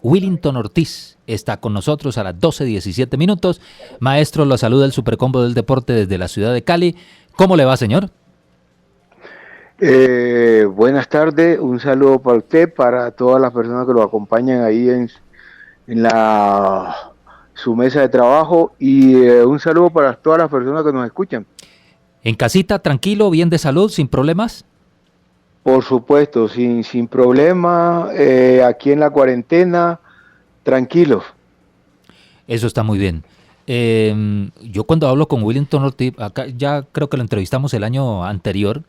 Willington Ortiz está con nosotros a las 12:17 minutos. Maestro, lo saluda el Supercombo del Deporte desde la ciudad de Cali. ¿Cómo le va, señor? Buenas tardes, un saludo para usted, para todas las personas que lo acompañan ahí en su mesa de trabajo y un saludo para todas las personas que nos escuchan. ¿En casita, tranquilo, bien de salud, sin problemas? Por supuesto, sin problema, aquí en la cuarentena, tranquilos. Eso está muy bien. Yo cuando hablo con Willington Ortiz, acá ya creo que lo entrevistamos el año anterior,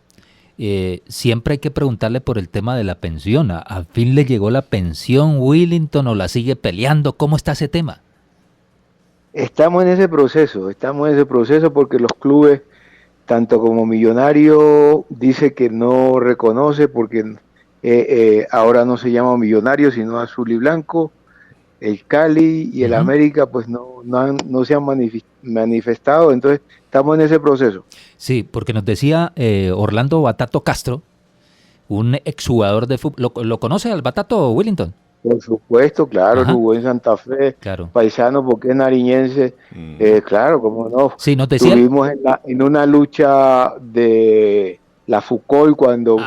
siempre hay que preguntarle por el tema de la pensión. ¿Al fin le llegó la pensión, Willington, o la sigue peleando? ¿Cómo está ese tema? Estamos en ese proceso porque los clubes, tanto como Millonario, dice que no reconoce porque ahora no se llama Millonario, sino Azul y Blanco. El Cali y el América pues no se han manifestado, entonces estamos en ese proceso. Sí, porque nos decía Orlando Batato Castro, un exjugador de fútbol. ¿Lo conoce al Batato, Willington? Por supuesto, claro, jugó en Santa Fe, claro. paisano porque es nariñense, claro, cómo no. Sí, nos decía... Estuvimos en una lucha de la Foucault cuando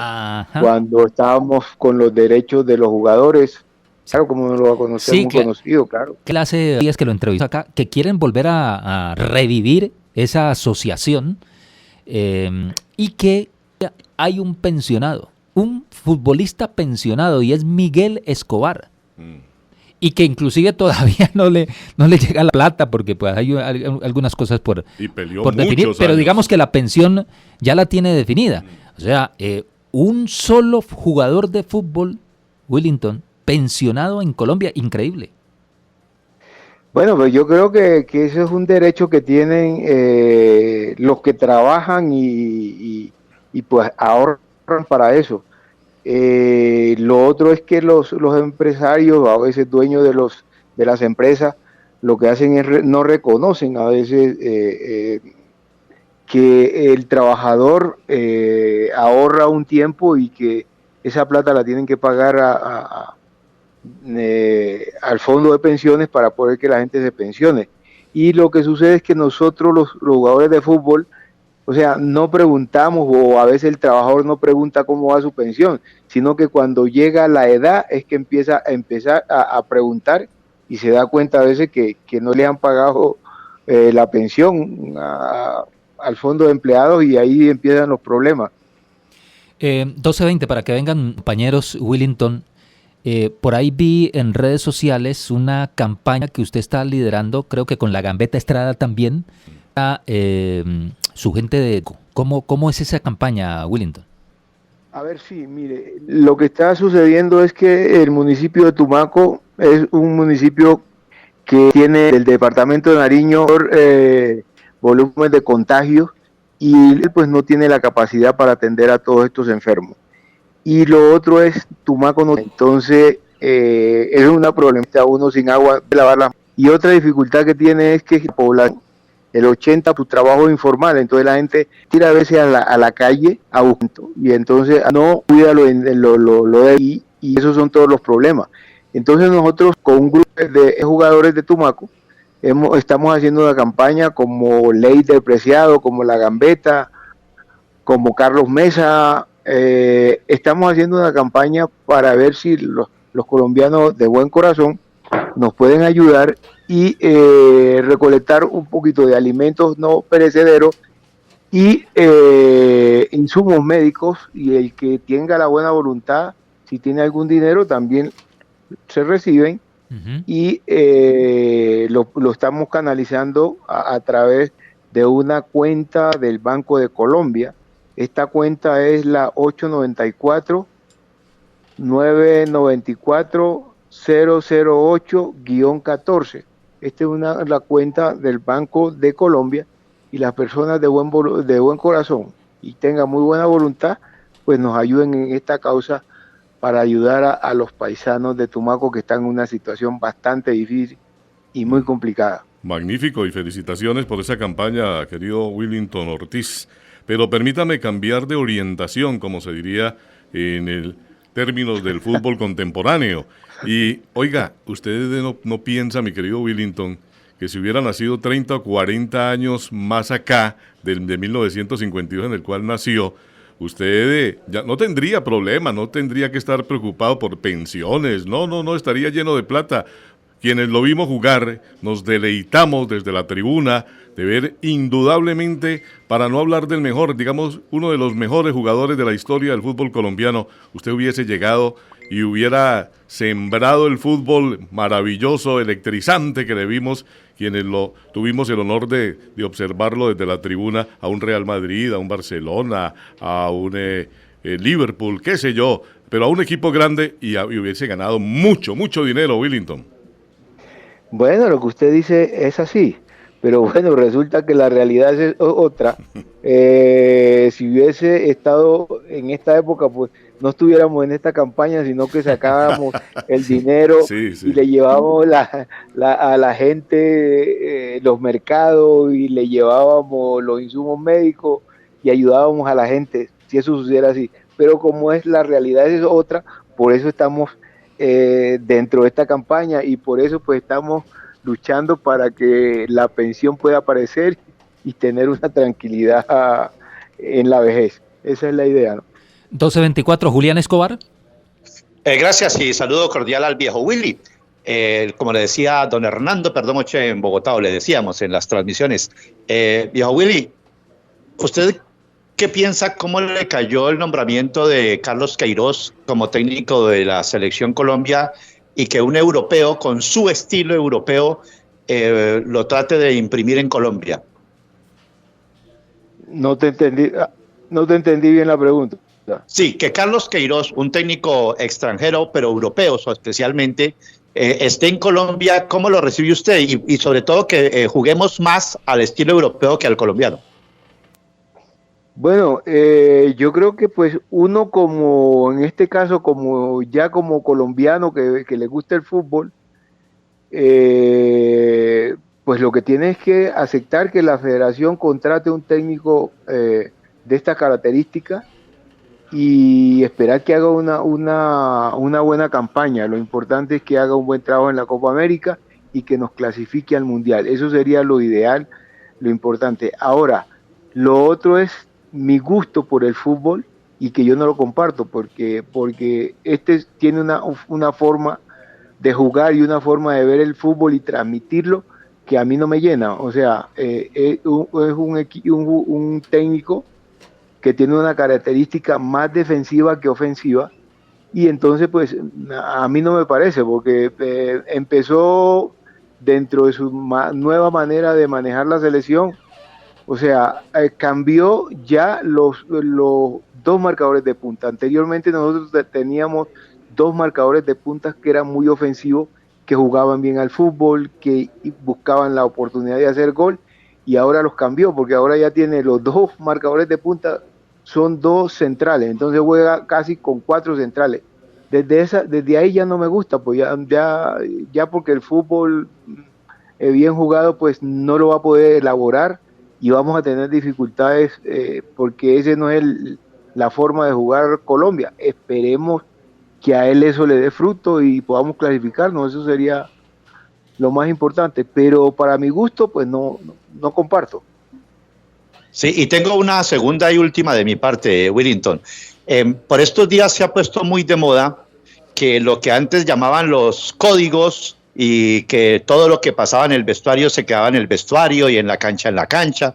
estábamos con los derechos de los jugadores. Claro, como no lo va a conocer, muy conocido, claro. Clase de días que lo entrevisto acá, que quieren volver a revivir esa asociación y que hay un pensionado, un futbolista pensionado, y es Miguel Escobar. Y que inclusive todavía no le llega la plata porque pues hay algunas cosas por definir, pero digamos que la pensión ya la tiene definida. O sea, un solo jugador de fútbol, Willington, pensionado en Colombia, increíble. Bueno, pues yo creo que eso es un derecho que tienen los que trabajan y pues ahorran para eso. Lo otro es que los empresarios, a veces dueños de las empresas, lo que hacen es no reconocen a veces que el trabajador ahorra un tiempo y que esa plata la tienen que pagar al fondo de pensiones para poder que la gente se pensione. Y lo que sucede es que nosotros los jugadores de fútbol, o sea, no preguntamos, o a veces el trabajador no pregunta cómo va su pensión, sino que cuando llega la edad es que empieza a preguntar y se da cuenta a veces que no le han pagado la pensión al fondo de empleados y ahí empiezan los problemas. 12:20, para que vengan compañeros, Willington. Por ahí vi en redes sociales una campaña que usted está liderando, creo que con la Gambetta Estrada también, su gente de... ¿Cómo es esa campaña, Willington? A ver, sí, mire, lo que está sucediendo es que el municipio de Tumaco es un municipio que tiene el departamento de Nariño volumen de contagios y pues no tiene la capacidad para atender a todos estos enfermos. Y lo otro es Tumaco, entonces es una problemática, uno sin agua de lavar las manos. Y otra dificultad que tiene es que la población, el 80% su trabajo informal, entonces la gente tira a veces a la calle a buscar y entonces no cuida lo de ahí y esos son todos los problemas. Entonces nosotros con un grupo de jugadores de Tumaco estamos haciendo una campaña como Ley del Preciado, como La Gambetta, como Carlos Mesa. Estamos haciendo una campaña para ver si los colombianos de buen corazón nos pueden ayudar y recolectar un poquito de alimentos no perecederos y insumos médicos, y el que tenga la buena voluntad, si tiene algún dinero, también se reciben y lo estamos canalizando a través de una cuenta del Banco de Colombia. Esta cuenta es la 894-994-008-14. Esta es la cuenta del Banco de Colombia, y las personas de buen corazón y tengan muy buena voluntad, pues nos ayuden en esta causa para ayudar a los paisanos de Tumaco que están en una situación bastante difícil y muy complicada. Magnífico, y felicitaciones por esa campaña, querido Willington Ortiz. Pero permítame cambiar de orientación, como se diría en el términos del fútbol contemporáneo. Y, oiga, ustedes no piensa, mi querido Willington, que si hubiera nacido 30 o 40 años más acá, de 1952 en el cual nació, usted ya no tendría problema, no tendría que estar preocupado por pensiones, no, estaría lleno de plata. Quienes lo vimos jugar, nos deleitamos desde la tribuna de ver indudablemente, para no hablar del mejor, digamos, uno de los mejores jugadores de la historia del fútbol colombiano. Usted hubiese llegado y hubiera sembrado el fútbol maravilloso, electrizante que le vimos, quienes lo tuvimos el honor de observarlo desde la tribuna, a un Real Madrid, a un Barcelona, a un Liverpool, qué sé yo, pero a un equipo grande y hubiese ganado mucho dinero, Willington. Bueno, lo que usted dice es así, pero bueno, resulta que la realidad es otra. Si hubiese estado en esta época, pues no estuviéramos en esta campaña, sino que sacábamos el dinero sí. y le llevábamos a la gente los mercados y le llevábamos los insumos médicos y ayudábamos a la gente, si eso sucediera así. Pero como es la realidad es otra, por eso estamos dentro de esta campaña y por eso pues estamos luchando para que la pensión pueda aparecer y tener una tranquilidad en la vejez. Esa es la idea, ¿no? 12:24, Julián Escobar. Gracias y saludo cordial al viejo Willy. Como le decía don Hernando Perdomoche en Bogotá, o le decíamos en las transmisiones, viejo Willy, ¿usted qué piensa cómo le cayó el nombramiento de Carlos Queiroz como técnico de la Selección Colombia y que un europeo con su estilo europeo lo trate de imprimir en Colombia? No te entendí bien la pregunta. Sí, que Carlos Queiroz, un técnico extranjero, pero europeo especialmente, esté en Colombia, ¿cómo lo recibe usted? Y sobre todo que juguemos más al estilo europeo que al colombiano. Bueno, yo creo que pues uno como, en este caso, como colombiano que le gusta el fútbol, pues lo que tiene es que aceptar que la federación contrate un técnico de esta característica y esperar que haga una buena campaña. Lo importante es que haga un buen trabajo en la Copa América y que nos clasifique al Mundial. Eso sería lo ideal, lo importante. Ahora, lo otro es mi gusto por el fútbol y que yo no lo comparto porque tiene una forma de jugar y una forma de ver el fútbol y transmitirlo que a mí no me llena. O sea, es un técnico que tiene una característica más defensiva que ofensiva y entonces pues a mí no me parece porque empezó dentro de su nueva manera de manejar la selección. O sea, cambió ya los dos marcadores de punta. Anteriormente nosotros teníamos dos marcadores de punta que eran muy ofensivos, que jugaban bien al fútbol, que buscaban la oportunidad de hacer gol, y ahora los cambió, porque ahora ya tiene los dos marcadores de punta, son dos centrales, entonces juega casi con cuatro centrales. Desde ahí ya no me gusta, pues ya porque el fútbol bien jugado pues no lo va a poder elaborar y vamos a tener dificultades porque ese no es la forma de jugar Colombia. Esperemos que a él eso le dé fruto y podamos clasificarnos, eso sería lo más importante, pero para mi gusto pues no comparto. Sí, y tengo una segunda y última de mi parte, Willington. Por estos días se ha puesto muy de moda que lo que antes llamaban los códigos y que todo lo que pasaba en el vestuario se quedaba en el vestuario y en la cancha.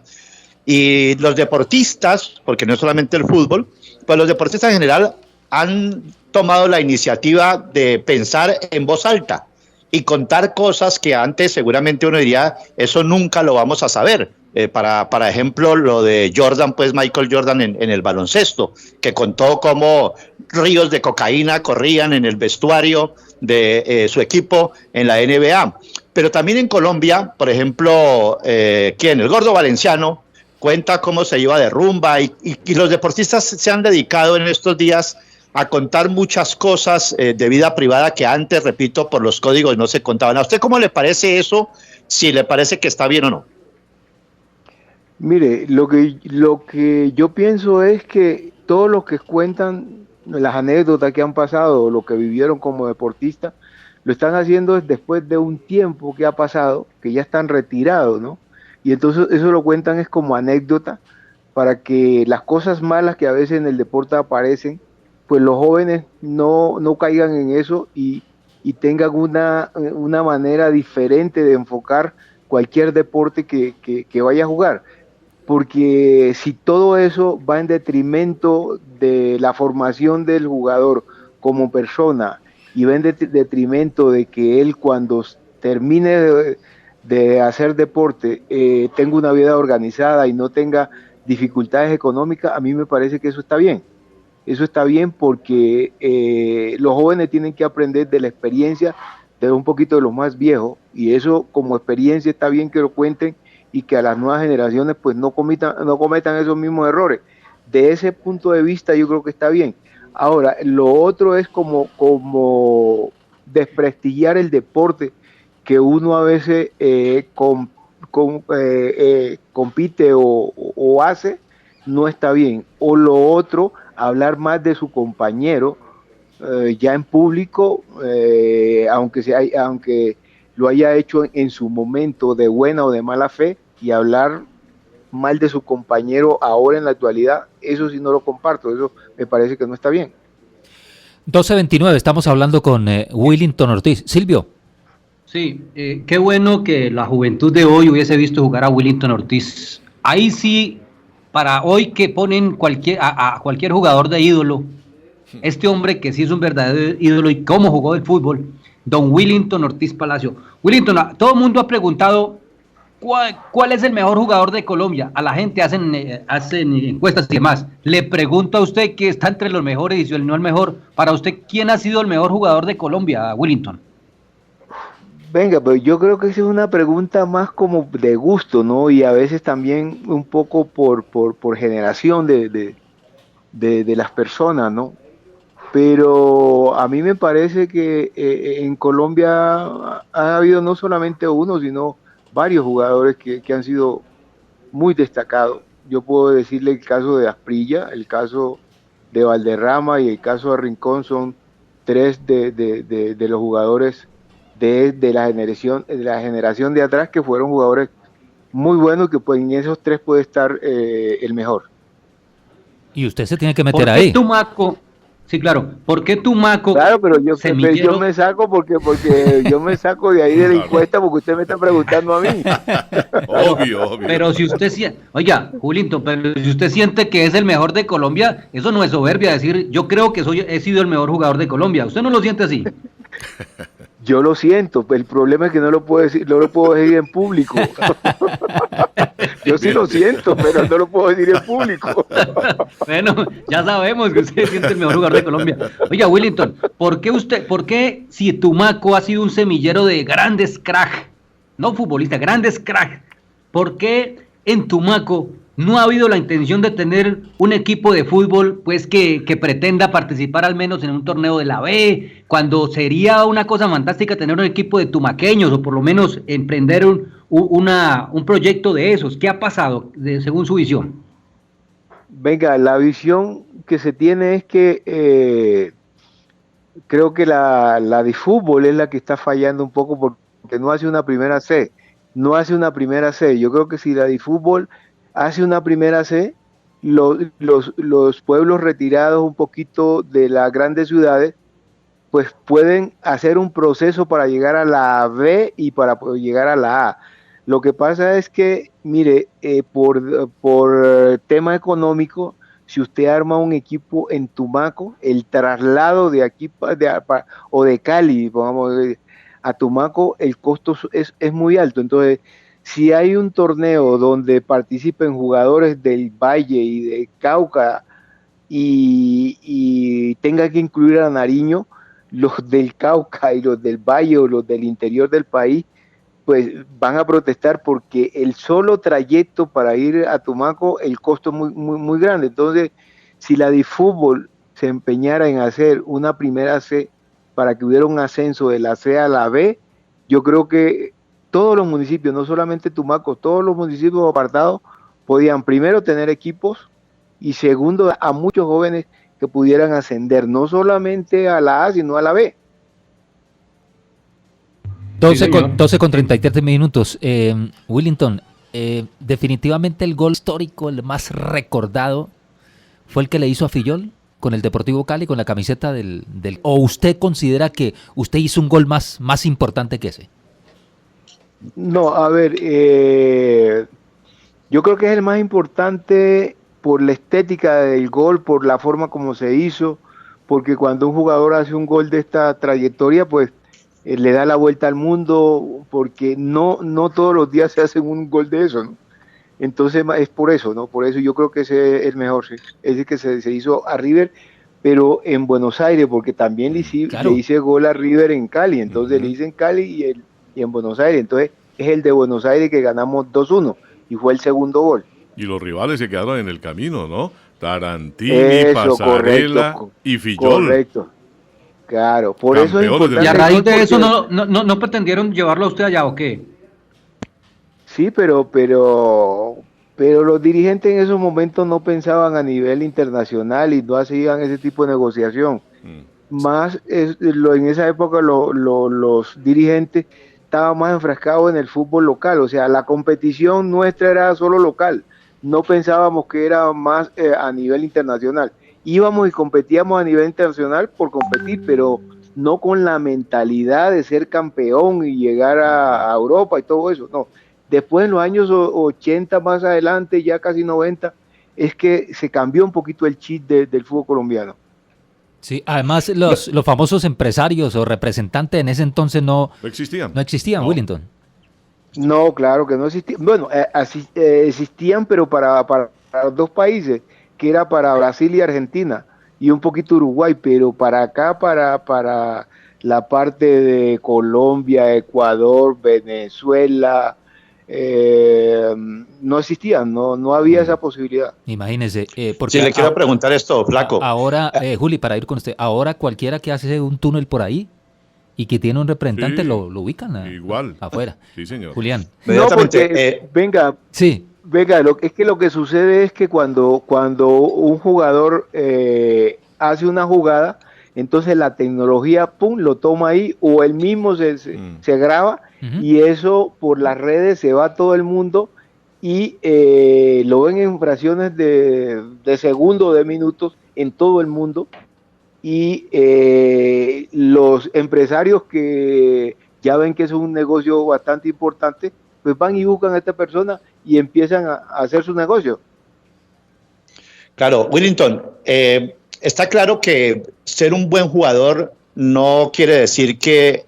Y los deportistas, porque no es solamente el fútbol, pues los deportistas en general han tomado la iniciativa de pensar en voz alta y contar cosas que antes seguramente uno diría, eso nunca lo vamos a saber. Para ejemplo, lo de Jordan, pues Michael Jordan en el baloncesto, que contó cómo ríos de cocaína corrían en el vestuario de su equipo en la NBA. Pero también en Colombia, por ejemplo, el Gordo Valenciano cuenta cómo se iba de rumba y los deportistas se han dedicado en estos días a contar muchas cosas de vida privada que antes, repito, por los códigos no se contaban. ¿A usted cómo le parece eso? Si le parece que está bien o no. Mire, lo que yo pienso es que todos los que cuentan las anécdotas que han pasado, lo que vivieron como deportistas, lo están haciendo después de un tiempo que ha pasado, que ya están retirados, ¿no? Y entonces eso lo cuentan es como anécdota para que las cosas malas que a veces en el deporte aparecen, pues los jóvenes no caigan en eso y tengan una manera diferente de enfocar cualquier deporte que vaya a jugar. Porque si todo eso va en detrimento de la formación del jugador como persona y va en detrimento de que él cuando termine de hacer deporte tenga una vida organizada y no tenga dificultades económicas, a mí me parece que eso está bien. Eso está bien porque los jóvenes tienen que aprender de la experiencia de un poquito de los más viejos y eso como experiencia está bien que lo cuenten y que a las nuevas generaciones pues no cometan esos mismos errores. De ese punto de vista yo creo que está bien. Ahora, lo otro es como desprestigiar el deporte que uno a veces compite o hace, no está bien. O lo otro, hablar más de su compañero ya en público, aunque lo haya hecho en su momento de buena o de mala fe, y hablar mal de su compañero ahora en la actualidad, eso sí no lo comparto, eso me parece que no está bien. 12:29, estamos hablando con Willington Ortiz. Silvio. Sí, qué bueno que la juventud de hoy hubiese visto jugar a Willington Ortiz. Ahí sí, para hoy que ponen a cualquier jugador de ídolo, este hombre que sí es un verdadero ídolo y cómo jugó el fútbol, don Willington Ortiz Palacio. Willington, todo el mundo ha preguntado cuál es el mejor jugador de Colombia. A la gente hacen encuestas y demás. Le pregunto a usted que está entre los mejores y si no el mejor, para usted, ¿quién ha sido el mejor jugador de Colombia, Willington? Venga, pues yo creo que esa es una pregunta más como de gusto, ¿no? Y a veces también un poco por generación de las personas, ¿no? Pero a mí me parece que en Colombia ha habido no solamente uno, sino varios jugadores que han sido muy destacados. Yo puedo decirle el caso de Asprilla, el caso de Valderrama y el caso de Rincón son tres de los jugadores de la generación de atrás que fueron jugadores muy buenos, que pues en esos tres puede estar el mejor. Y usted se tiene que meter ¿Por qué ahí. Tumaco? Sí, claro. ¿Por qué Tumaco? Claro, pero yo me saco porque yo me saco de ahí de la encuesta porque usted me está preguntando a mí. Obvio. Pero si usted siente, oiga, Julito, pero si usted siente que es el mejor de Colombia, eso no es soberbia decir, yo creo que he sido el mejor jugador de Colombia. ¿Usted no lo siente así? Yo lo siento, el problema es que no lo puedo decir en público. Yo sí lo siento, pero no lo puedo decir en público. Bueno, ya sabemos que usted siente el mejor jugador de Colombia. Oiga, Willington, ¿por qué si Tumaco ha sido un semillero de grandes crack, no futbolistas, grandes crack, por qué en Tumaco no ha habido la intención de tener un equipo de fútbol pues que pretenda participar al menos en un torneo de la B, cuando sería una cosa fantástica tener un equipo de tumaqueños o por lo menos emprender un proyecto de esos? ¿Qué ha pasado según su visión? Venga, la visión que se tiene es que creo que la de fútbol es la que está fallando un poco porque no hace una primera C. No hace una primera C. Yo creo que si la de fútbol hace una primera C, los pueblos retirados un poquito de las grandes ciudades, pues pueden hacer un proceso para llegar a la B y para llegar a la A. Lo que pasa es que, mire, por tema económico, si usted arma un equipo en Tumaco, el traslado de aquí o de Cali, vamos a Tumaco, el costo es muy alto. Entonces, si hay un torneo donde participen jugadores del Valle y de Cauca y tenga que incluir a Nariño, los del Cauca y los del Valle o los del interior del país, pues van a protestar porque el solo trayecto para ir a Tumaco, el costo es muy grande. Entonces, si la de fútbol se empeñara en hacer una primera C para que hubiera un ascenso de la C a la B, yo creo que todos los municipios, no solamente Tumaco, todos los municipios apartados podían primero tener equipos y segundo a muchos jóvenes que pudieran ascender, no solamente a la A, sino a la B. 12 con 33 minutos. Willington, definitivamente el gol histórico, el más recordado, fue el que le hizo a Fillol con el Deportivo Cali, con la camiseta ¿O usted considera que usted hizo un gol más importante que ese? No, a ver, yo creo que es el más importante por la estética del gol, por la forma como se hizo, porque cuando un jugador hace un gol de esta trayectoria, pues le da la vuelta al mundo, porque no todos los días se hacen un gol de eso, ¿no? Entonces es por eso, ¿no? Por eso yo creo que ese es el mejor, sí. Ese que se hizo a River, pero en Buenos Aires, porque también le hice gol a River en Cali, entonces le hice en Cali y en Buenos Aires, entonces es el de Buenos Aires que ganamos 2-1 y fue el segundo gol. Y los rivales se quedaron en el camino, ¿no? Tarantini, Pasarela y Fillol. Correcto. Claro, por eso es importante. ¿Y a raíz de eso no pretendieron llevarlo a usted allá o qué? Sí, pero los dirigentes en esos momentos no pensaban a nivel internacional y no hacían ese tipo de negociación. En esa época los dirigentes estaban más enfrascados en el fútbol local, o sea, la competición nuestra era solo local, no pensábamos que era más a nivel internacional. Íbamos y competíamos a nivel internacional por competir, pero no con la mentalidad de ser campeón y llegar a Europa y todo eso, no. Después en los años 80 más adelante, ya casi 90, es que se cambió un poquito el chip del fútbol colombiano. Sí, además los famosos empresarios o representantes en ese entonces no existían, no. Willington. No, claro que no existían. Bueno, existían, pero para los dos países, que era para Brasil y Argentina, y un poquito Uruguay, pero para acá, para la parte de Colombia, Ecuador, Venezuela, no existían, no había esa posibilidad. Imagínese. Porque si le quiero preguntar esto, Flaco. Ahora, Juli, para ir con usted, ahora cualquiera que hace un túnel por ahí y que tiene un representante, lo ubican igual afuera. Sí, señor. Julián. No, porque, venga, lo que sucede es que cuando un jugador hace una jugada, entonces la tecnología, pum, lo toma ahí, o él mismo se graba, y eso por las redes se va a todo el mundo, y lo ven en fracciones de segundos, de minutos, en todo el mundo, y los empresarios que ya ven que es un negocio bastante importante, pues van y buscan a esta persona y empiezan a hacer su negocio. Claro, Willington, está claro que ser un buen jugador no quiere decir que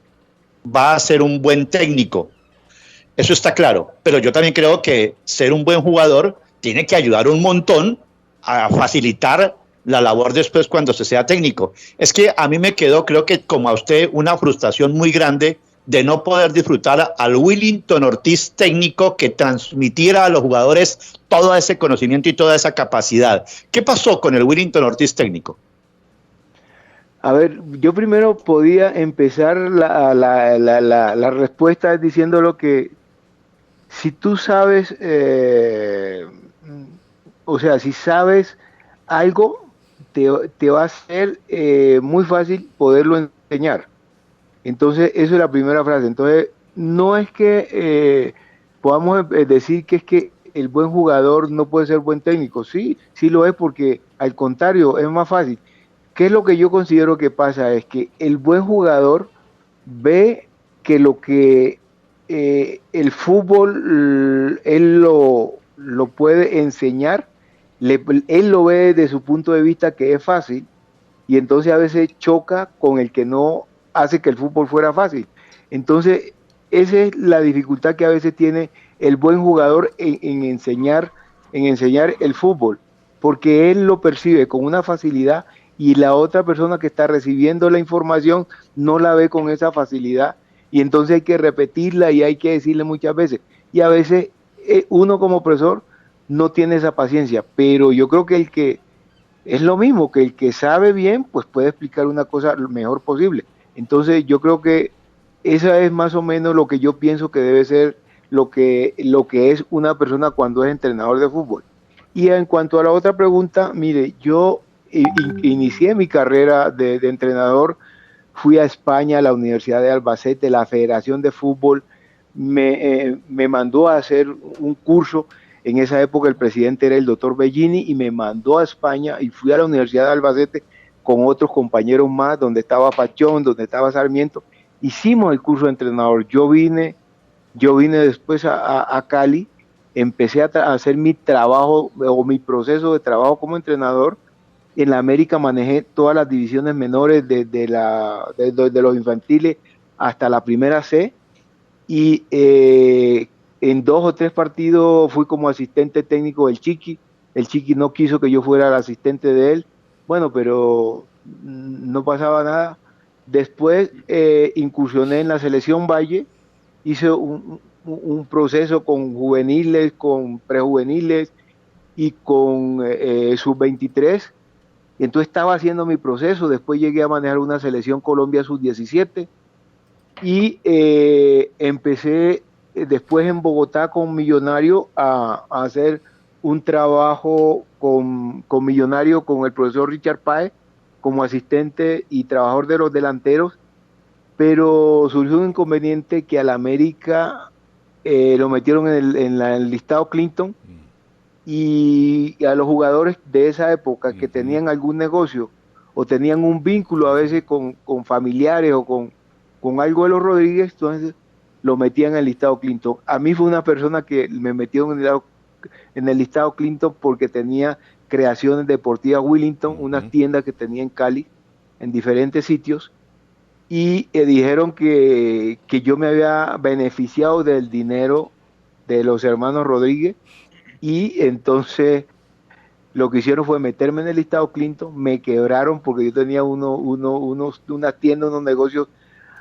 va a ser un buen técnico. Eso está claro, pero yo también creo que ser un buen jugador tiene que ayudar un montón a facilitar la labor después cuando se sea técnico. Es que a mí me quedó, creo que como a usted, una frustración muy grande de no poder disfrutar al Willington Ortiz técnico que transmitiera a los jugadores todo ese conocimiento y toda esa capacidad. ¿Qué pasó con el Willington Ortiz técnico? A ver, yo primero podía empezar la respuesta diciéndolo que si tú sabes, o sea, si sabes algo, te va a ser muy fácil poderlo enseñar. Entonces, eso es la primera frase. Entonces, no es que podamos decir que es que el buen jugador no puede ser buen técnico. Sí lo es, porque al contrario, es más fácil. ¿Qué es lo que yo considero que pasa? Es que el buen jugador ve que lo que el fútbol él lo puede enseñar, él lo ve desde su punto de vista que es fácil, y entonces a veces choca con el que no hace que el fútbol fuera fácil. Entonces, esa es la dificultad que a veces tiene el buen jugador en enseñar el fútbol, porque él lo percibe con una facilidad y la otra persona que está recibiendo la información no la ve con esa facilidad, y entonces hay que repetirla y hay que decirle muchas veces, y a veces uno como profesor no tiene esa paciencia, pero yo creo que el que es lo mismo, que el que sabe bien, pues puede explicar una cosa lo mejor posible. Entonces yo creo que esa es más o menos lo que yo pienso que debe ser lo que es una persona cuando es entrenador de fútbol. Y en cuanto a la otra pregunta, mire, yo inicié mi carrera de entrenador, fui a España, a la Universidad de Albacete, la Federación de Fútbol me mandó a hacer un curso. En esa época el presidente era el doctor Bellini y me mandó a España y fui a la Universidad de Albacete con otros compañeros más, donde estaba Pachón, donde estaba Sarmiento. Hicimos el curso de entrenador. Yo vine después a Cali, empecé a hacer mi trabajo o mi proceso de trabajo como entrenador. En la América manejé todas las divisiones menores de los infantiles hasta la primera C, y en 2 o 3 partidos fui como asistente técnico del Chiqui. El Chiqui no quiso que yo fuera el asistente de él, bueno, pero no pasaba nada. Después incursioné en la selección Valle, hice un proceso con juveniles, con prejuveniles y con sub-23. Entonces estaba haciendo mi proceso. Después llegué a manejar una selección Colombia sub-17 y empecé después en Bogotá con Millonario a hacer un trabajo con Millonario, con el profesor Richard Páez como asistente y trabajador de los delanteros, pero surgió un inconveniente que al América lo metieron en el listado Clinton, y a los jugadores de esa época que tenían algún negocio o tenían un vínculo a veces con familiares o con algo de los Rodríguez, entonces lo metían en el listado Clinton. A mí fue una persona que me metió en el listado Clinton porque tenía Creaciones Deportivas Willington, unas tiendas que tenía en Cali, en diferentes sitios, y dijeron que yo me había beneficiado del dinero de los hermanos Rodríguez, y entonces lo que hicieron fue meterme en el listado Clinton. Me quebraron porque yo tenía unas tiendas, unos negocios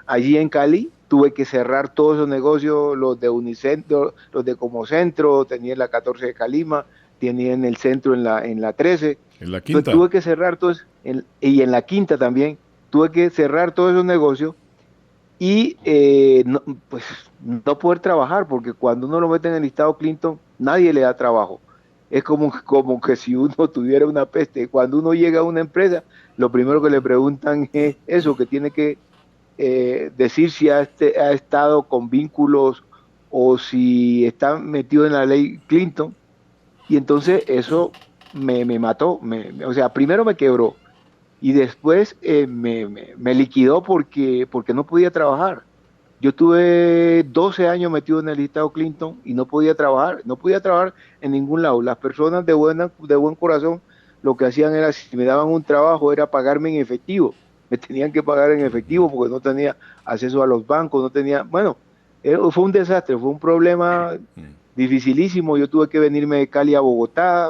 allí en Cali. Tuve que cerrar todos esos negocios, los de Unicentro, los de Comocentro, tenía en la 14 de Calima, tenía en el centro en la 13. En la quinta. Entonces, tuve que cerrar todos, y en la quinta también, tuve que cerrar todos esos negocios y no poder trabajar, porque cuando uno lo mete en el listado Clinton, nadie le da trabajo. Es como que si uno tuviera una peste. Cuando uno llega a una empresa, lo primero que le preguntan es eso, que tiene que decir si ha estado con vínculos o si está metido en la ley Clinton. Y entonces eso me mató. O sea, primero me quebró y después me liquidó porque no podía trabajar. Yo tuve 12 años metido en el listado Clinton y no podía trabajar en ningún lado. Las personas de buen corazón lo que hacían era, si me daban un trabajo, era pagarme en efectivo. Me tenían que pagar en efectivo porque no tenía acceso a los bancos, fue un desastre, fue un problema dificilísimo. Yo tuve que venirme de Cali a Bogotá,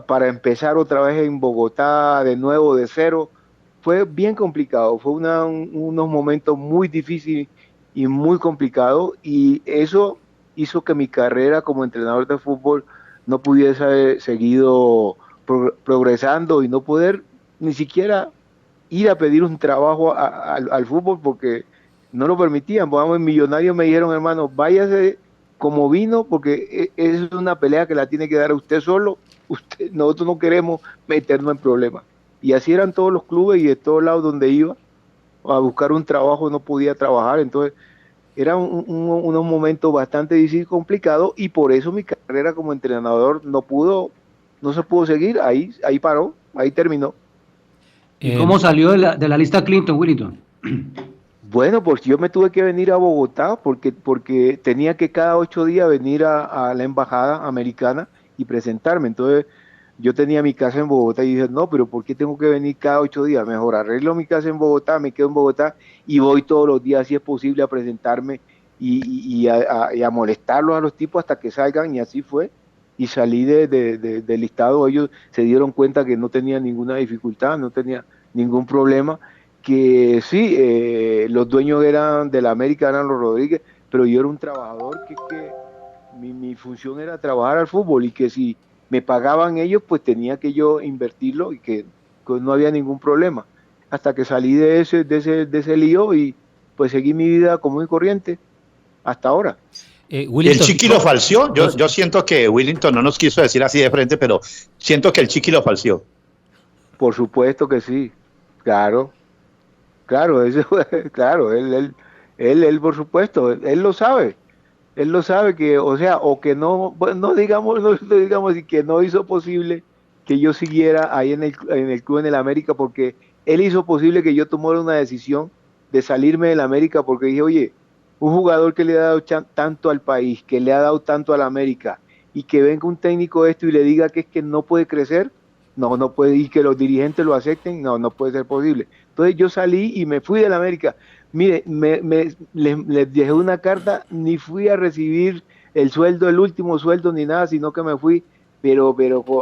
para empezar otra vez en Bogotá de nuevo, de cero. Fue bien complicado, fue unos momentos muy difíciles y muy complicados, y eso hizo que mi carrera como entrenador de fútbol no pudiese haber seguido progresando y no poder ni siquiera ir a pedir un trabajo al fútbol porque no lo permitían. Vamos, en Millonarios me dijeron, hermano, váyase como vino, porque es una pelea que la tiene que dar usted solo. Nosotros no queremos meternos en problemas. Y así eran todos los clubes, y de todos lados donde iba a buscar un trabajo no podía trabajar. Entonces eran unos momentos bastante difíciles, complicados, y por eso mi carrera como entrenador no se pudo seguir. Ahí paró, ahí terminó. ¿Y cómo salió de la lista Clinton, Willington? Bueno, pues yo me tuve que venir a Bogotá porque tenía que cada 8 días venir a la embajada americana y presentarme. Entonces yo tenía mi casa en Bogotá y dije, no, pero ¿por qué tengo que venir cada 8 días? Mejor arreglo mi casa en Bogotá, me quedo en Bogotá y voy todos los días, si es posible, a presentarme y a molestarlos a los tipos hasta que salgan, y así fue. Y salí del listado. Ellos se dieron cuenta que no tenía ninguna dificultad, no tenía ningún problema, que sí, los dueños de la América eran los Rodríguez, pero yo era un trabajador que mi función era trabajar al fútbol, y que si me pagaban ellos, pues tenía que yo invertirlo, y que no había ningún problema. Hasta que salí de ese lío y pues seguí mi vida común y corriente hasta ahora. El Chiqui lo falseó. Yo siento que Willington no nos quiso decir así de frente, pero siento que el Chiqui lo falseó. Por supuesto que sí, claro, claro, eso, claro, él, por supuesto, él lo sabe que, o sea, o que no, bueno, no digamos, no digamos y que no hizo posible que yo siguiera ahí en el club en el América, porque él hizo posible que yo tomara una decisión de salirme del América, porque dije, oye, un jugador que le ha dado tanto al país, que le ha dado tanto al América, y que venga un técnico de esto y le diga que es que no puede crecer, no, no puede, y que los dirigentes lo acepten, no, no puede ser posible. Entonces yo salí y me fui del América. Mire, les dejé una carta, ni fui a recibir el sueldo, el último sueldo, ni nada, sino que me fui, pero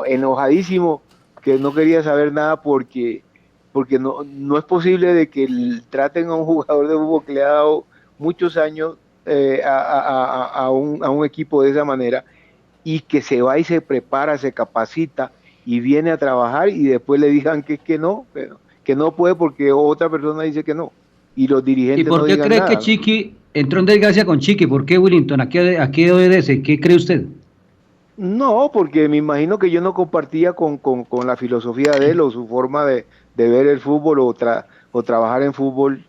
enojadísimo, que no quería saber nada porque no, no es posible de que traten a un jugador de fútbol que le ha dado muchos años a un equipo de esa manera y que se va y se prepara, se capacita y viene a trabajar y después le digan que no, que no puede porque otra persona dice que no y los ¿Y dirigentes no por qué digan cree que nada. Chiqui entró en desgracia con Chiqui? ¿Por qué Willington? ¿A qué obedece? ¿Qué cree usted? No, porque me imagino que yo no compartía con la filosofía de él o su forma de ver el fútbol o trabajar en fútbol,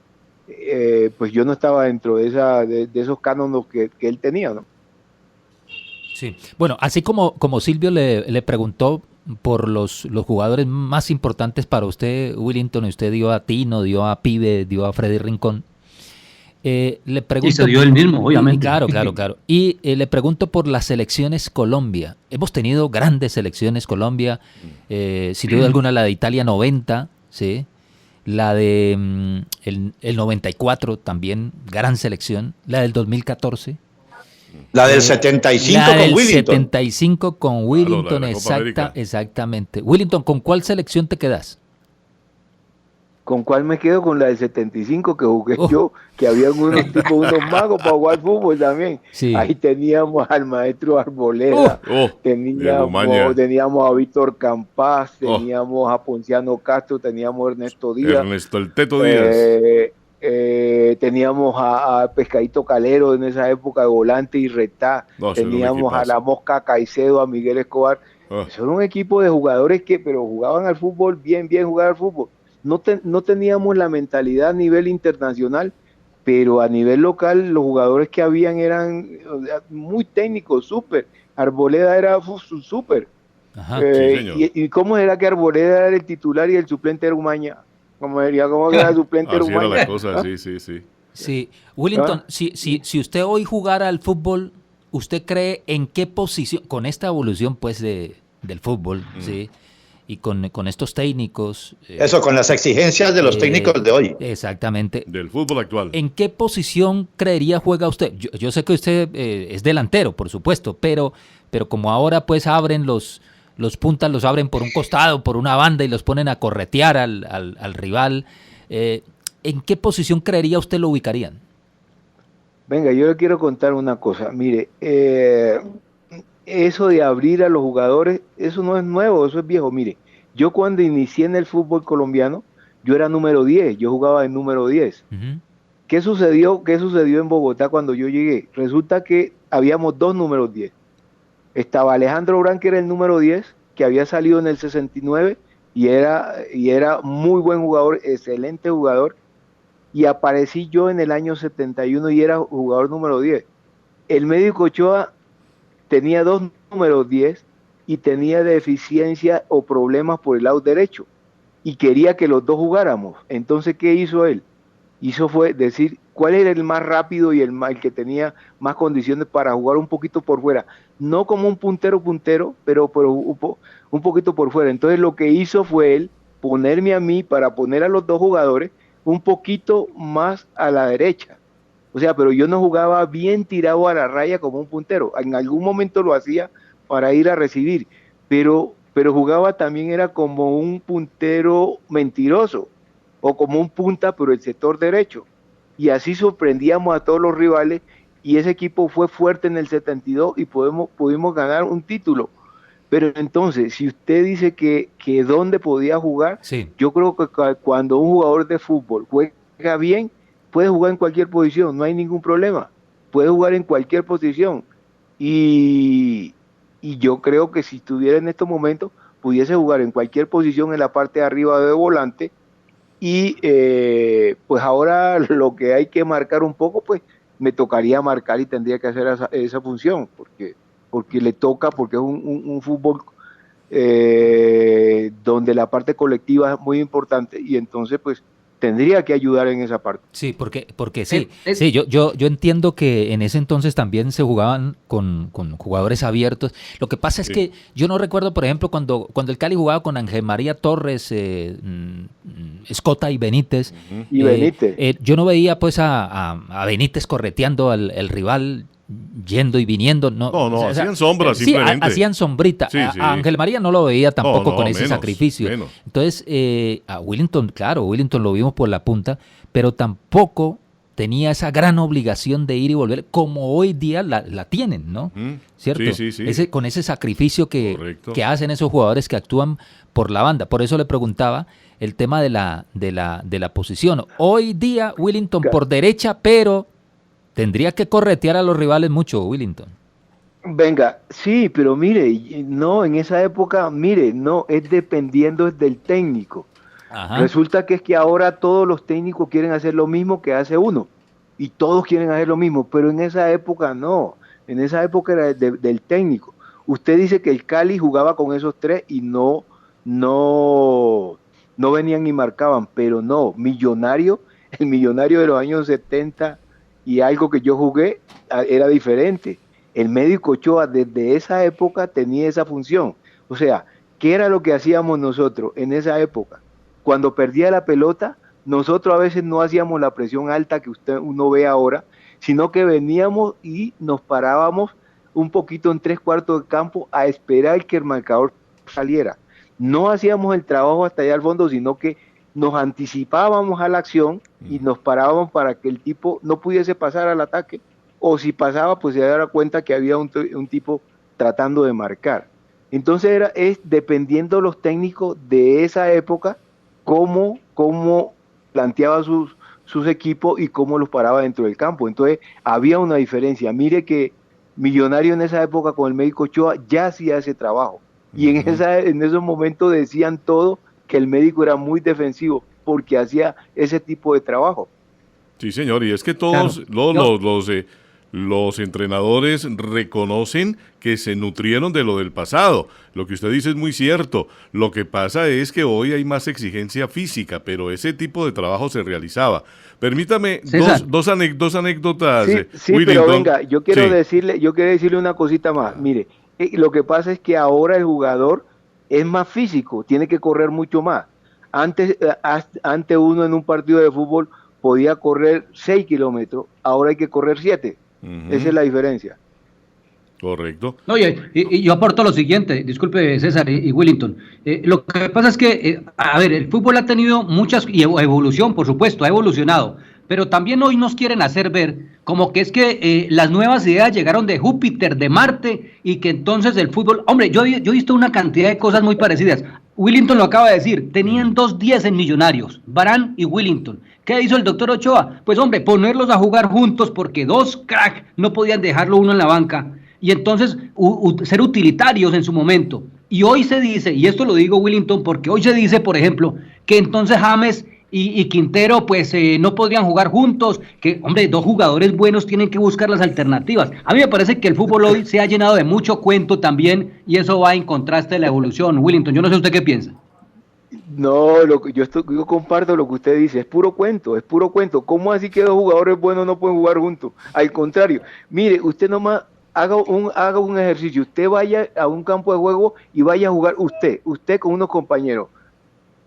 pues yo no estaba dentro de esos cánones que él tenía, ¿no? Sí. Bueno, así como Silvio le preguntó por los jugadores más importantes para usted, Willington, y usted dio a Tino, dio a Pibe, dio a Freddy Rincón. Le pregunto, Y se dio él mismo, obviamente. Claro, claro, claro. Y le pregunto por las selecciones Colombia. Hemos tenido grandes selecciones Colombia, sin duda alguna la de Italia 90, ¿sí? La de el 94 también, gran selección. La del 2014. La del 75 La con del Willington. 75 con Willington, la de la Copa América. exactamente. Willington, ¿con cuál selección te quedas? ¿Con cuál me quedo? Con la del 75 que jugué Oh, yo, que habían unos tipos, unos magos para jugar fútbol también. sí. Ahí teníamos al maestro Arboleda, Oh, Diego Maña. teníamos a Víctor Campás, Oh, teníamos a Ponciano Castro, teníamos a Ernesto Díaz, Ernesto El Teto Díaz. teníamos a Pescadito Calero en esa época de volante y retá, No, eso era un teníamos a equipazo. la Mosca Caicedo, a Miguel Escobar. Oh, Eso era un equipo de jugadores que, pero jugaban al fútbol, bien jugaban al fútbol. No teníamos la mentalidad a nivel internacional, pero a nivel local los jugadores que habían eran muy técnicos, súper. Arboleda era súper. Ajá. sí, señor. Y cómo era que Arboleda era el titular y el suplente era Umaña? ¿Cómo era el suplente era Así era la Umaña? cosa, ¿Ah? sí, sí, sí. Sí. Willington, ¿Ah? si usted hoy jugara al fútbol, ¿usted cree en qué posición, con esta evolución pues del fútbol, sí? Y con estos técnicos. Eso, con las exigencias de los técnicos de hoy. Exactamente. Del fútbol actual. ¿En qué posición creería juega usted? Yo sé que usted es delantero, por supuesto, pero como ahora pues abren los puntas, los abren por un costado, por una banda y los ponen a corretear al rival. ¿En qué posición creería usted lo ubicarían? Venga, yo le quiero contar una cosa. Mire, eso de abrir a los jugadores, eso no es nuevo, eso es viejo. Mire, yo cuando inicié en el fútbol colombiano, yo era número 10, yo jugaba en número 10. Uh-huh. ¿Qué sucedió en Bogotá cuando yo llegué? Resulta que habíamos dos números 10. Estaba Alejandro Brán, que era el número 10, que había salido en el 69 y era muy buen jugador, excelente jugador, y aparecí yo en el año 71 y era jugador número 10. El médico Ochoa tenía dos números 10 y tenía deficiencia o problemas por el lado derecho y quería que los dos jugáramos. Entonces, ¿qué hizo él? Fue decir cuál era el más rápido y el que tenía más condiciones para jugar un poquito por fuera, no como un puntero, pero un poquito por fuera. Entonces lo que hizo fue él ponerme a mí para poner a los dos jugadores un poquito más a la derecha. O sea, pero yo no jugaba bien tirado a la raya como un puntero. En algún momento lo hacía para ir a recibir, pero jugaba también era como un puntero mentiroso o como un punta pero el sector derecho. Y así sorprendíamos a todos los rivales y ese equipo fue fuerte en el 72 y pudimos ganar un título. Pero entonces, si usted dice que dónde podía jugar, Sí. yo creo que cuando un jugador de fútbol juega bien, puede jugar en cualquier posición, no hay ningún problema. Puede jugar en cualquier posición. Y yo creo que si estuviera en estos momentos, pudiese jugar en cualquier posición en la parte de arriba de volante, y pues ahora lo que hay que marcar un poco, pues me tocaría marcar y tendría que hacer esa función, porque le toca, porque es un fútbol donde la parte colectiva es muy importante, y entonces pues tendría que ayudar en esa parte. Sí, porque sí, sí, yo entiendo que en ese entonces también se jugaban con jugadores abiertos. Lo que pasa es que yo no recuerdo, por ejemplo, cuando el Cali jugaba con Ángel María Torres, Escota y Benítez. Y Benítez. Yo no veía pues a Benítez correteando al rival, yendo y viniendo. No, hacían sombra simplemente. Hacían sombrita. Sí, sí. A Ángel María no lo veía tampoco con ese sacrificio. Menos. Entonces, a Willington, claro, Willington lo vimos por la punta, pero tampoco tenía esa gran obligación de ir y volver como hoy día la tienen, ¿no? ¿Cierto? Sí. Con ese sacrificio que hacen esos jugadores que actúan por la banda. Por eso le preguntaba el tema de la posición. Hoy día Willington por derecha, pero tendría que corretear a los rivales mucho, Willington. Venga, sí, pero mire, no, en esa época, mire, no, es dependiendo del técnico. Ajá. Resulta que es que ahora todos los técnicos quieren hacer lo mismo que hace uno, y todos quieren hacer lo mismo, pero en esa época no, en esa época era del técnico. Usted dice que el Cali jugaba con esos tres y no venían y marcaban, pero no, el Millonario de los años 70 y algo que yo jugué era diferente. El médico Ochoa desde esa época tenía esa función. O sea, ¿qué era lo que hacíamos nosotros en esa época? Cuando perdía la pelota, nosotros a veces no hacíamos la presión alta que uno ve ahora, sino que veníamos y nos parábamos un poquito en 3/4 del campo a esperar que el marcador saliera. No hacíamos el trabajo hasta allá al fondo, sino que nos anticipábamos a la acción y nos parábamos para que el tipo no pudiese pasar al ataque, o si pasaba, pues se diera cuenta que había un tipo tratando de marcar. Entonces es dependiendo los técnicos de esa época, cómo planteaba sus equipos y cómo los paraba dentro del campo. Entonces había una diferencia. Mire que Millonario en esa época con el médico Ochoa ya hacía ese trabajo. Y en esos momentos decían todo que el médico era muy defensivo porque hacía ese tipo de trabajo. Sí, señor, y es que todos los entrenadores reconocen que se nutrieron de lo del pasado. Lo que usted dice es muy cierto. Lo que pasa es que hoy hay más exigencia física, pero ese tipo de trabajo se realizaba. Permítame dos anécdotas. Sí, pero venga, yo quiero decirle una cosita más. Mire, lo que pasa es que ahora el jugador es más físico, tiene que correr mucho más. Antes uno en un partido de fútbol podía correr 6 kilómetros, ahora hay que correr 7. Esa es la diferencia. Correcto. No, y yo aporto lo siguiente, disculpe César y Willington. Lo que pasa es que, el fútbol ha tenido muchas, y evolución, por supuesto, ha evolucionado, pero también hoy nos quieren hacer ver como que es que las nuevas ideas llegaron de Júpiter, de Marte, y que entonces el fútbol... Hombre, yo he visto una cantidad de cosas muy parecidas. Willington lo acaba de decir, tenían 2-10 en Millonarios, Varane y Willington. ¿Qué hizo el doctor Ochoa? Pues hombre, ponerlos a jugar juntos porque dos crack no podían dejarlo uno en la banca. Y entonces ser utilitarios en su momento. Y hoy se dice, y esto lo digo Willington, porque hoy se dice, por ejemplo, que entonces James y Quintero pues no podrían jugar juntos, que hombre, dos jugadores buenos tienen que buscar las alternativas. A mí me parece que el fútbol hoy se ha llenado de mucho cuento también, y eso va en contraste de la evolución. Willington, yo no sé usted qué piensa. No, yo comparto lo que usted dice, es puro cuento. ¿Cómo así que dos jugadores buenos no pueden jugar juntos? Al contrario, mire, usted nomás haga un ejercicio, usted vaya a un campo de juego y vaya a jugar usted con unos compañeros,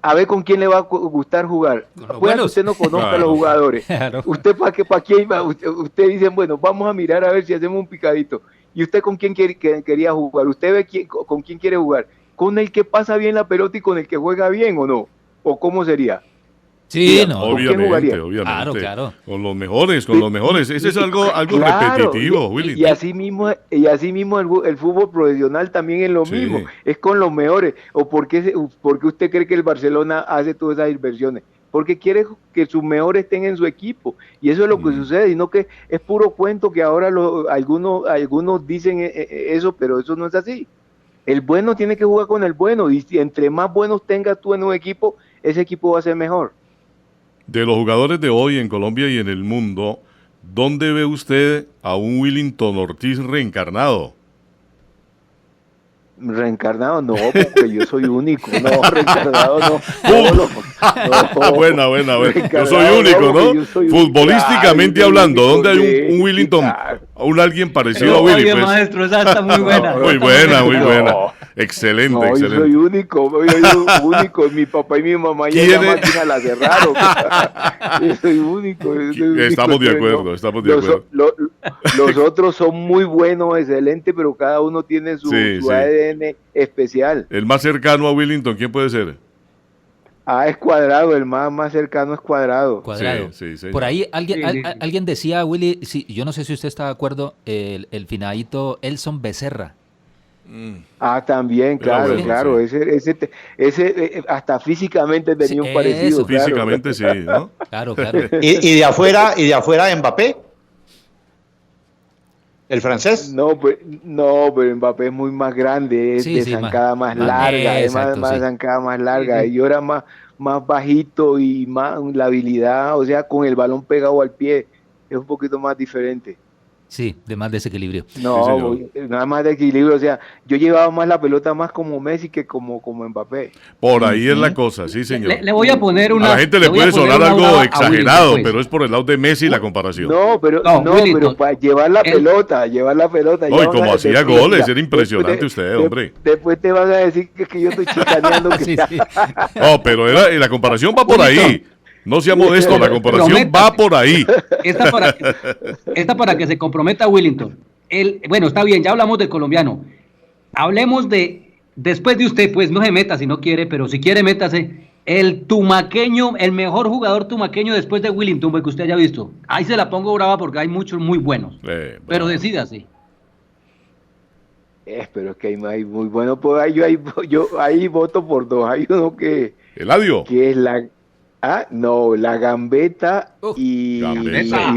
a ver con quién le va a gustar jugar. Puede que usted no conozca a los jugadores. Claro. ¿Usted para quién va? Usted dice, bueno, vamos a mirar a ver si hacemos un picadito. ¿Y usted con quién quería jugar? ¿Usted ve con quién quiere jugar? ¿Con el que pasa bien la pelota y con el que juega bien o no? ¿O cómo sería? Sí, mira, no. Obviamente. Claro. Con los mejores. Ese es algo repetitivo, Willy. Y así mismo el fútbol profesional también es lo mismo. Es con los mejores. ¿O por qué usted cree que el Barcelona hace todas esas inversiones? Porque quiere que sus mejores estén en su equipo. Y eso es lo que sucede. Y no que es puro cuento que ahora algunos dicen eso, pero eso no es así. El bueno tiene que jugar con el bueno, y si entre más buenos tengas tú en un equipo, ese equipo va a ser mejor. De los jugadores de hoy en Colombia y en el mundo, ¿dónde ve usted a un Willington Ortiz reencarnado? Reencarnado no, porque yo soy único. No, reencarnado no. Buena. Yo soy único, ¿no? Futbolísticamente hablando, ¿dónde hay un Willington, un alguien parecido a Willy? Oye, Pues? maestro, esa está muy buena. Muy buena. Excelente, no, excelente. Yo soy único. Mi papá y mi mamá ya la máquina la cerraron. Yo soy único. Estamos de acuerdo. Los otros son muy buenos, excelentes, pero cada uno tiene su ADN especial. El más cercano a Willington, ¿quién puede ser? Es Cuadrado, el más cercano es Cuadrado. Sí, por ahí alguien decía, Willy, yo no sé si usted está de acuerdo, el finadito Elson Becerra. También, claro. Sí. Ese hasta físicamente tenía un parecido. Físicamente sí, ¿no? Claro. ¿Y de afuera Mbappé? ¿El francés? No, pero Mbappé es muy más grande, es de zancada más larga, es más zancada más larga. Sí. Yo era más bajito y más la habilidad, o sea, con el balón pegado al pie, es un poquito más diferente. Sí, de más desequilibrio. No, nada más de equilibrio, o sea, yo llevaba más la pelota más como Messi que como Mbappé. Por ahí es la cosa, sí, señor. Le voy a poner una... A la gente le puede sonar algo exagerado, pero es por el lado de Messi la comparación. No, pero para llevar la pelota. No, y como hacía goles, era impresionante usted, hombre. Después te van a decir que yo estoy chicaneando. Sí. No, pero la comparación va por ahí. No sea modesto, la comparación va por ahí. Esta para que se comprometa Willington. Bueno, está bien, ya hablamos del colombiano. Hablemos después de usted, pues no se meta si no quiere, pero si quiere métase. El tumaqueño, el mejor jugador tumaqueño después de Willington, que usted haya visto. Ahí se la pongo brava porque hay muchos muy buenos. Pero decídase. Pero es que hay muy buenos. Pues yo ahí voto por dos. Hay uno que... ¿Eladio? Que es la Gambetta y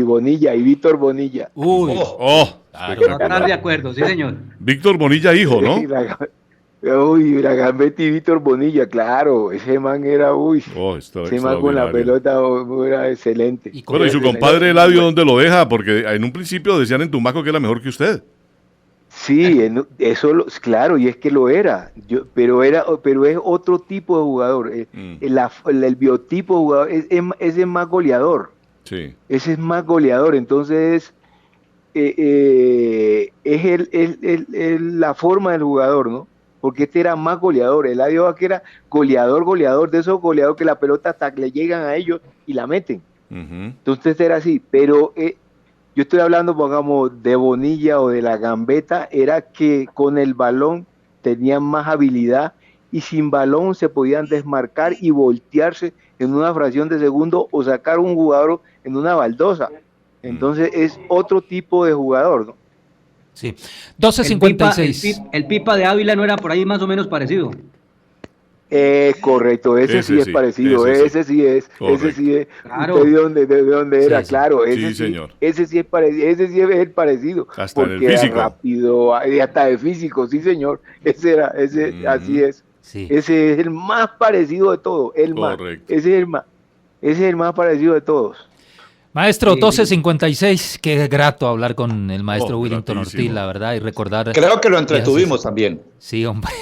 Bonilla, y Víctor Bonilla. Claro. Estar de acuerdo, sí, señor. Víctor Bonilla, hijo, ¿no? La Gambetta y Víctor Bonilla, claro. Ese man era, ese man con la pelota era excelente. ¿Y su compadre Eladio dónde lo deja? Porque en un principio decían en Tumaco que era mejor que usted. Sí, eso claro, y es que lo era, pero es otro tipo de jugador. El biotipo de jugador ese es más goleador. Sí. Ese es más goleador, entonces es la forma del jugador, ¿no? Porque este era más goleador. El Eladio que era goleador, de esos goleadores que la pelota hasta le llegan a ellos y la meten. Entonces era así, pero yo estoy hablando, pongamos, de Bonilla o de la Gambetta, era que con el balón tenían más habilidad y sin balón se podían desmarcar y voltearse en una fracción de segundo o sacar un jugador en una baldosa. Entonces es otro tipo de jugador, ¿no? Sí. 12:56. El Pipa de Ávila no era por ahí más o menos parecido. Correcto, ese sí es parecido, ese sí es. Claro. ¿De dónde era? Sí. Claro, Señor. Ese sí es el parecido. Hasta porque en el físico. Era rápido, y hasta de físico, sí señor. Así es. Sí. Ese es el más parecido de todos, ese es el más parecido de todos. Maestro, 12:56, qué grato hablar con el maestro Willington Ortiz, la verdad, y recordar... Creo que lo entretuvimos también. Sí, hombre.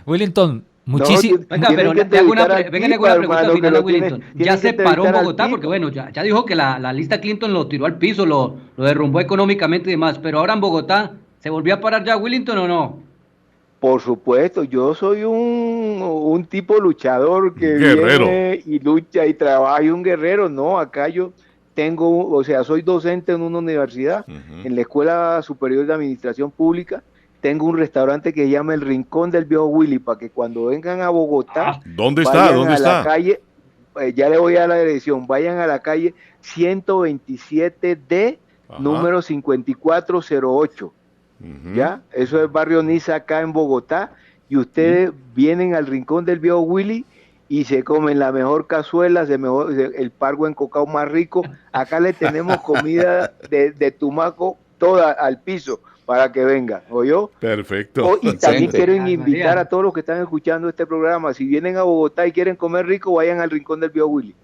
Willington, muchísimo... Venga, pero le hago una pregunta final a Willington. ¿Ya se paró en Bogotá? Porque bueno, ya dijo que la lista Clinton lo tiró al piso, lo derrumbó económicamente y demás, pero ahora en Bogotá, ¿se volvió a parar ya Willington o no? Por supuesto, yo soy un tipo luchador que viene y lucha y trabaja, y un guerrero. No, acá yo soy docente en una universidad, en la Escuela Superior de Administración Pública. Tengo un restaurante que se llama El Rincón del Viejo Willy, para que cuando vengan a Bogotá, ¿dónde está? La calle, ya le voy a dar la dirección, vayan a la calle 127D, número 5408. ¿Ya? Eso es barrio Niza acá en Bogotá, y ustedes vienen al Rincón del Viejo Willy y se comen la mejor cazuela, el pargo encocado más rico. Acá le tenemos comida de Tumaco toda al piso, para que vengan, ¿oyó? Perfecto. Y también Excelente. quiero María. invitar a todos los que están escuchando este programa, si vienen a Bogotá y quieren comer rico, vayan al Rincón del Viejo Willy.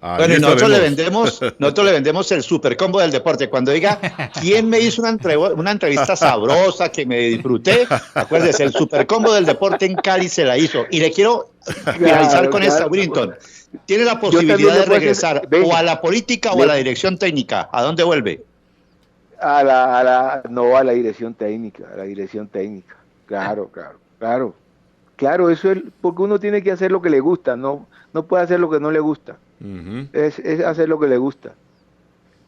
Ahí Bueno, y nosotros estaremos. le vendemos el super combo del deporte. Cuando diga quién me hizo una entrevista sabrosa que me disfruté, acuérdese, el super combo del deporte en Cali se la hizo. Y le quiero finalizar con esta, Willington. Tiene la posibilidad también le de puedo regresar hacer- venga. o a la política o a la dirección técnica. ¿A dónde vuelve? No, a la dirección técnica, claro, eso es porque uno tiene que hacer lo que le gusta, no puede hacer lo que no le gusta, Ujú. es hacer lo que le gusta.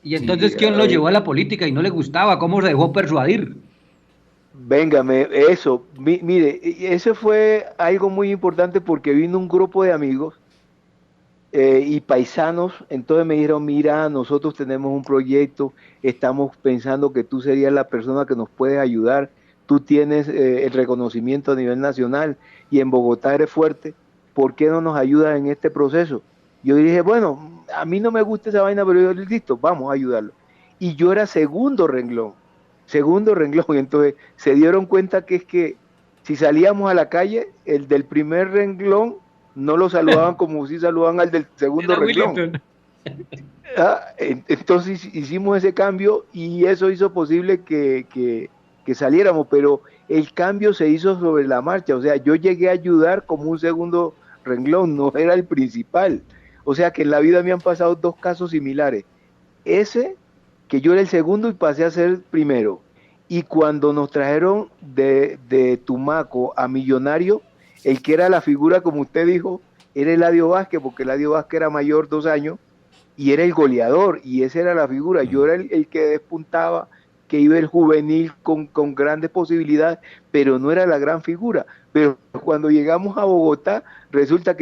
Y entonces, Sí, ¿quién lo llevó a la política y no le gustaba? ¿Cómo se dejó persuadir? Véngame, mire, eso fue algo muy importante porque vino un grupo de amigos y paisanos, entonces me dijeron, mira, nosotros tenemos un proyecto, estamos pensando que tú serías la persona que nos puede ayudar, tú tienes el reconocimiento a nivel nacional y en Bogotá eres fuerte, ¿por qué no nos ayudas en este proceso? Yo dije, bueno, a mí no me gusta esa vaina, pero yo, listo, vamos a ayudarlo. Y yo era segundo renglón, entonces se dieron cuenta que es que si salíamos a la calle, el del primer renglón no lo saludaban como si saludaban al del segundo Era renglón. Willington. Entonces hicimos ese cambio y eso hizo posible que saliéramos, pero el cambio se hizo sobre la marcha, o sea, yo llegué a ayudar como un segundo renglón, no era el principal. O sea que en la vida me han pasado dos casos similares. Ese, que yo era el segundo y pasé a ser primero. Y cuando nos trajeron de Tumaco a Millonario, el que era la figura, como usted dijo, era Eladio Vázquez, porque Eladio Vázquez era mayor 2 años y era el goleador, y esa era la figura. Yo era el que despuntaba, que iba el juvenil con grandes posibilidades, pero no era la gran figura. Pero cuando llegamos a Bogotá, resulta que